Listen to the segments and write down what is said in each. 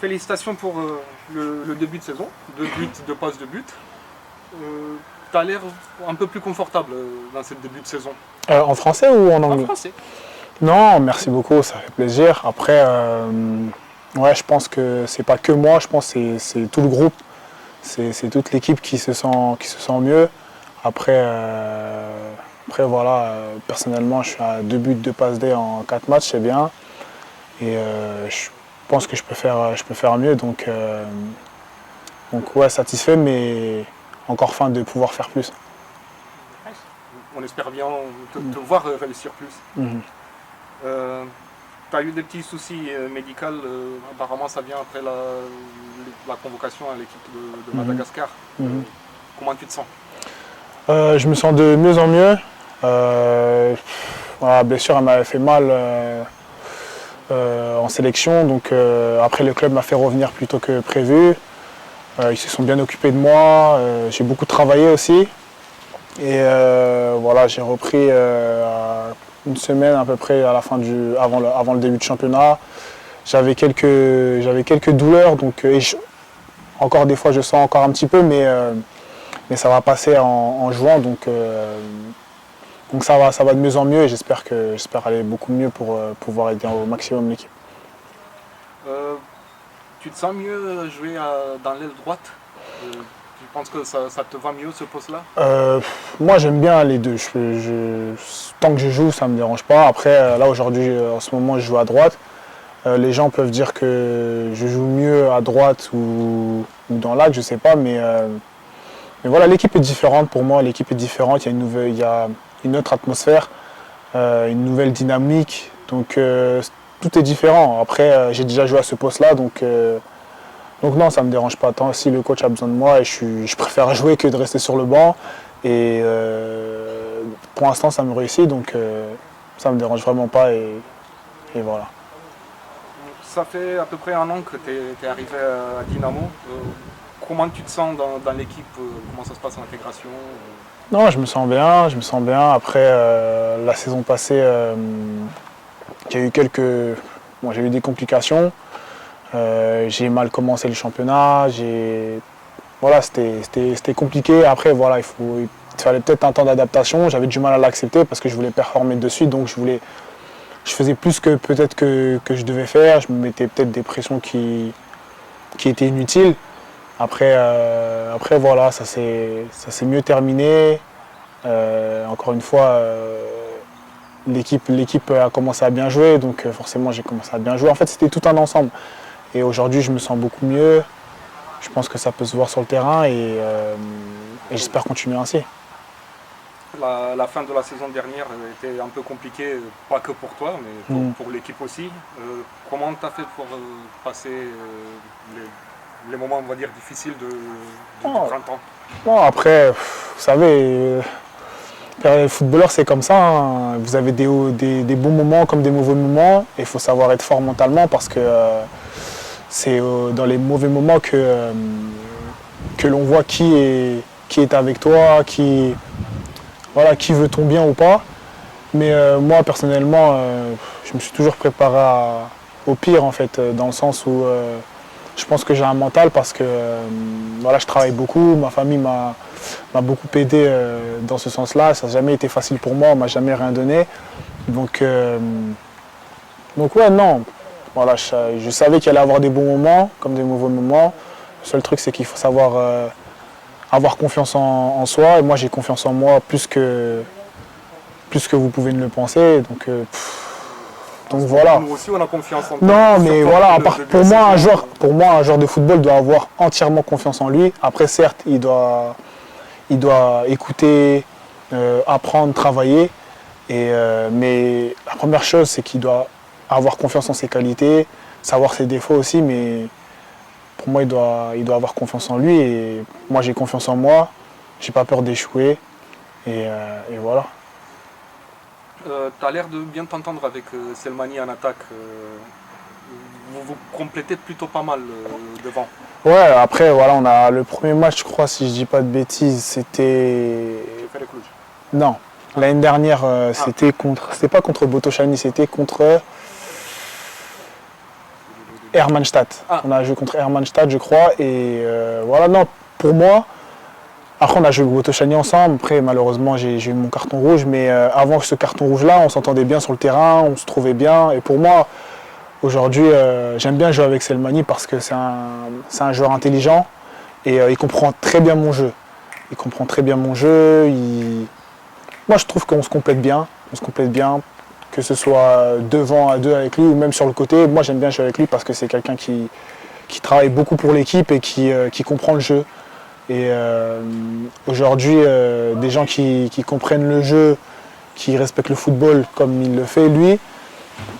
Félicitations pour le début de saison, 2 buts, 2 passes de but. Tu as l'air un peu plus confortable dans ce début de saison. En français ou en anglais? En français. Non, merci beaucoup, ça fait plaisir. Après, ouais, je pense que c'est pas que moi, je pense que c'est tout le groupe, c'est toute l'équipe qui se sent mieux. Après, voilà, personnellement, je suis à 2 buts, 2 passes D en 4 matchs, c'est bien. Et je pense que je peux faire mieux, donc ouais, satisfait, mais encore faim de pouvoir faire plus. On espère bien te voir réussir plus. Tu as eu des petits soucis médicaux, apparemment ça vient après la convocation à l'équipe de Madagascar. Comment tu te sens? Je me sens de mieux en mieux. La blessure elle m'avait fait mal en sélection, donc après le club m'a fait revenir plus tôt que prévu. Ils se sont bien occupés de moi, j'ai beaucoup travaillé aussi. Et voilà, j'ai repris une semaine à peu près à la fin avant le début du championnat. J'avais quelques douleurs, donc encore des fois je sens encore un petit peu, mais ça va passer en jouant, donc ça va de mieux en mieux et j'espère aller beaucoup mieux pour pouvoir aider au maximum l'équipe. Tu te sens mieux jouer dans l'aile droite? Tu penses que ça te va mieux ce poste-là? Moi j'aime bien les deux. Tant que je joue, ça ne me dérange pas. Après, là aujourd'hui, en ce moment, je joue à droite. Les gens peuvent dire que je joue mieux à droite ou dans l'axe, je ne sais pas, mais voilà, l'équipe est différente pour moi. L'équipe est différente. Il y a une autre atmosphère, une nouvelle dynamique. Donc tout est différent. Après, j'ai déjà joué à ce poste-là, donc non, ça ne me dérange pas tant si le coach a besoin de moi et je préfère jouer que de rester sur le banc. Et pour l'instant, ça me réussit, donc ça ne me dérange vraiment pas et voilà. Ça fait à peu près 1 an que tu es arrivé à Dynamo. Comment tu te sens dans l'équipe? Comment ça se passe l'intégration? Non, je me sens bien. Après, la saison passée, j'ai eu des complications. J'ai mal commencé le championnat. Voilà, c'était compliqué. Après, voilà, il fallait peut-être un temps d'adaptation. J'avais du mal à l'accepter parce que je voulais performer de suite, donc je faisais plus que peut-être que je devais faire. Je me mettais peut-être des pressions qui étaient inutiles. Après voilà, ça s'est mieux terminé. Encore une fois, l'équipe a commencé à bien jouer, donc forcément j'ai commencé à bien jouer. En fait, c'était tout un ensemble. Et aujourd'hui, je me sens beaucoup mieux. Je pense que ça peut se voir sur le terrain et j'espère continuer ainsi. La fin de la saison dernière était un peu compliquée, pas que pour toi, mais pour l'équipe aussi. Comment tu as fait pour passer les moments, on va dire, difficiles du printemps? Bon, après, vous savez, les footballeurs, c'est comme ça. Hein. Vous avez des bons moments comme des mauvais moments. Il faut savoir être fort mentalement parce que c'est dans les mauvais moments que l'on voit qui est avec toi, qui veut ton bien ou pas. Mais moi, personnellement, je me suis toujours préparé au pire, en fait, dans le sens où je pense que j'ai un mental parce que voilà, je travaille beaucoup, ma famille m'a beaucoup aidé dans ce sens-là. Ça n'a jamais été facile pour moi, on ne m'a jamais rien donné. Donc ouais, non. Voilà, je savais qu'il allait y avoir des bons moments comme des mauvais moments. Le seul truc, c'est qu'il faut savoir avoir confiance en soi. Et moi, j'ai confiance en moi plus que vous pouvez ne le penser. Donc voilà. Nous aussi, on a confiance en toi. Non, mais voilà, pour moi, un joueur de football doit avoir entièrement confiance en lui. Après, certes, il doit écouter, apprendre, travailler. Mais la première chose, c'est qu'il doit avoir confiance en ses qualités, savoir ses défauts aussi. Mais pour moi, il doit avoir confiance en lui. Et moi, j'ai confiance en moi. J'ai pas peur d'échouer. Et voilà. Tu as l'air de bien t'entendre avec Selmani en attaque. Vous complétez plutôt pas mal devant. Ouais, après, voilà, on a le premier match, je crois, si je dis pas de bêtises, c'était. Tu fais les Cluj. Non, l'année dernière, c'était pas contre Botochani, c'était contre Hermannstadt. Ah. On a joué contre Hermannstadt, je crois. Et voilà, non, pour moi, après on a joué avec Botochani ensemble. Après, malheureusement, j'ai eu mon carton rouge. Mais avant ce carton rouge-là, on s'entendait bien sur le terrain, on se trouvait bien. Et pour moi, aujourd'hui, j'aime bien jouer avec Selmani parce que c'est un joueur intelligent et il comprend très bien mon jeu. Il comprend très bien mon jeu. Moi, je trouve qu'on se complète bien. On se complète bien, que ce soit devant à deux avec lui ou même sur le côté. Moi, j'aime bien jouer avec lui parce que c'est quelqu'un qui travaille beaucoup pour l'équipe et qui comprend le jeu. Et aujourd'hui, des gens qui comprennent le jeu, qui respectent le football comme il le fait, lui,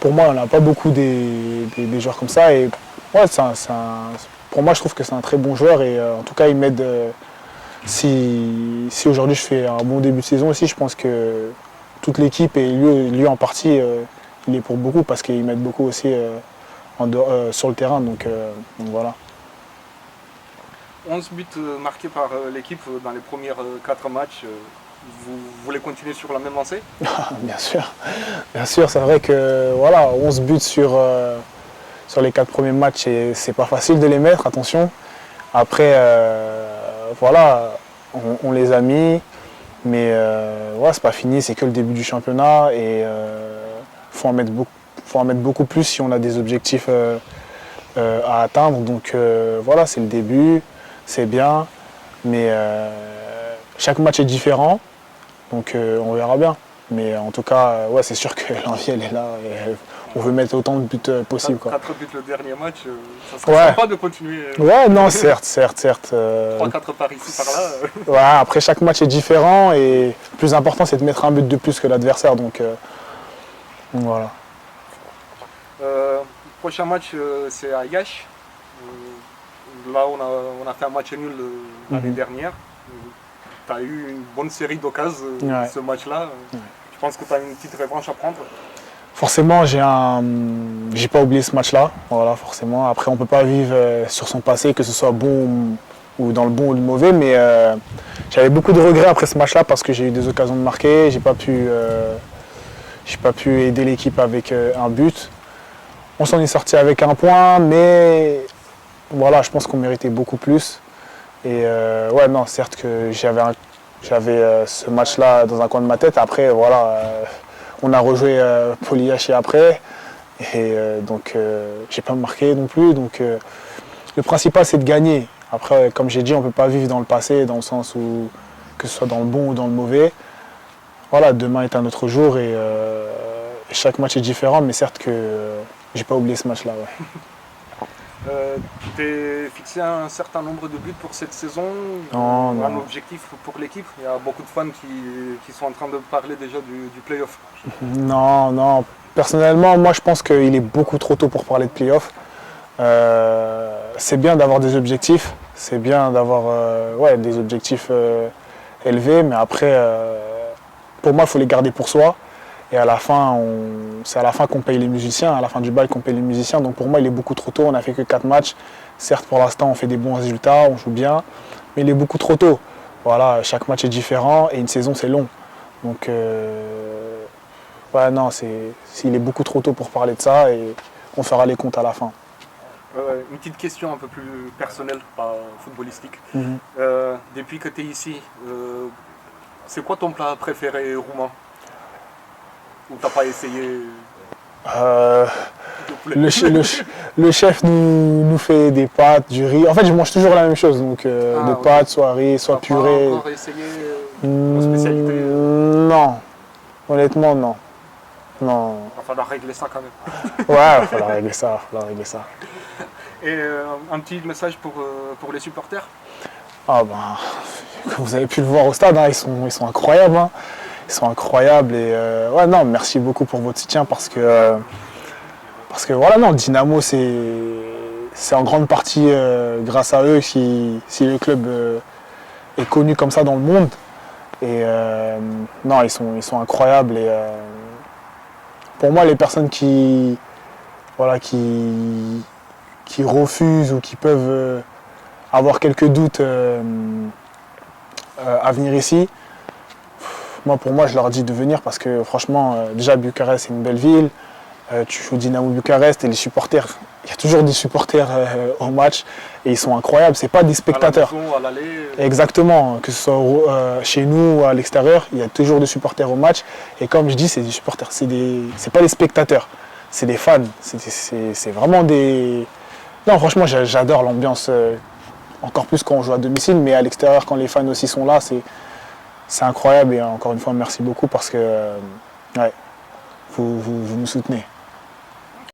pour moi, on n'a pas beaucoup des joueurs comme ça. Et ouais, pour moi, je trouve que c'est un très bon joueur et en tout cas, il m'aide. Si aujourd'hui je fais un bon début de saison aussi, je pense que toute l'équipe et lui en partie, il est pour beaucoup parce qu'il m'aide beaucoup aussi sur le terrain. Donc voilà. 11 buts marqués par l'équipe dans les premiers 4 matchs. Vous voulez continuer sur la même lancée? Bien sûr, c'est vrai que voilà, 11 buts sur les 4 premiers matchs, et c'est pas facile de les mettre, attention. Après, voilà, on les a mis, mais ouais, c'est pas fini, c'est que le début du championnat et faut en mettre beaucoup plus si on a des objectifs à atteindre. Donc voilà, c'est le début, c'est bien, mais chaque match est différent, donc on verra bien. Mais en tout cas, ouais, c'est sûr que l'envie elle est là et on veut mettre autant de buts possible. 4 buts le dernier match, ça serait sympa de continuer. Ouais, non, certes. 3-4 par ici, par là. Ouais, après chaque match est différent et le plus important c'est de mettre un but de plus que l'adversaire. Donc voilà. Prochain match c'est à Iași. Là on a fait un match nul l'année dernière. Tu as eu une bonne série d'occasions ce match-là. Je pense que tu as une petite revanche à prendre. Forcément, j'ai pas oublié ce match-là. Voilà, forcément. Après, on peut pas vivre sur son passé, que ce soit bon ou dans le bon ou le mauvais. Mais j'avais beaucoup de regrets après ce match-là parce que j'ai eu des occasions de marquer. J'ai pas pu aider l'équipe avec un but. On s'en est sorti avec un point, mais voilà, je pense qu'on méritait beaucoup plus. Et ouais, non, certes que j'avais ce match-là dans un coin de ma tête. Après, voilà, on a rejoué Poliachi après. Et donc, j'ai pas marqué non plus. Donc, le principal, c'est de gagner. Après, comme j'ai dit, on ne peut pas vivre dans le passé, dans le sens où, que ce soit dans le bon ou dans le mauvais. Voilà, demain est un autre jour et chaque match est différent. Mais certes que j'ai pas oublié ce match-là. Ouais. Tu t'es fixé un certain nombre de buts pour cette saison, un objectif pour l'équipe? Il y a beaucoup de fans qui sont en train de parler déjà du play-off. Non. Personnellement, moi je pense qu'il est beaucoup trop tôt pour parler de play-off. C'est bien d'avoir des objectifs, c'est bien d'avoir des objectifs élevés, mais après, pour moi, il faut les garder pour soi. Et à la fin, c'est à la fin qu'on paye les musiciens, à la fin du bail qu'on paye les musiciens. Donc pour moi, il est beaucoup trop tôt. On n'a fait que 4 matchs. Certes, pour l'instant, on fait des bons résultats, on joue bien, mais il est beaucoup trop tôt. Voilà, chaque match est différent et une saison, c'est long. Donc, ouais, non, il est beaucoup trop tôt pour parler de ça et on fera les comptes à la fin. Une petite question un peu plus personnelle, pas footballistique. Depuis que tu es ici, c'est quoi ton plat préféré roumain? Ou t'as pas essayé? Le chef nous fait des pâtes, du riz. En fait, je mange toujours la même chose, donc des pâtes, soit riz, soit purée. Tu n'as pas encore essayé une spécialité? Non, honnêtement, non. Il va falloir régler ça quand même. Ouais, il va falloir régler ça. Et un petit message pour les supporters? Ah ben, comme vous avez pu le voir au stade, hein, ils sont incroyables. Hein. Ils sont incroyables et ouais, non, merci beaucoup pour votre soutien parce que voilà, non, Dynamo c'est en grande partie grâce à eux si le club est connu comme ça dans le monde. Et non, ils sont incroyables et pour moi, les personnes qui refusent ou qui peuvent avoir quelques doutes à venir ici, pour moi, je leur dis de venir parce que franchement, déjà Bucarest, c'est une belle ville. Tu joues au Dynamo Bucarest et les supporters, il y a toujours des supporters au match et ils sont incroyables. C'est pas des spectateurs. À la maison, à l'aller. Exactement, que ce soit chez nous ou à l'extérieur, il y a toujours des supporters au match. Et comme je dis, c'est des supporters, c'est pas des spectateurs, c'est des fans. C'est vraiment des. Non, franchement, j'adore l'ambiance, encore plus quand on joue à domicile, mais à l'extérieur, quand les fans aussi sont là, c'est incroyable. Et encore une fois, merci beaucoup parce que ouais, vous nous soutenez.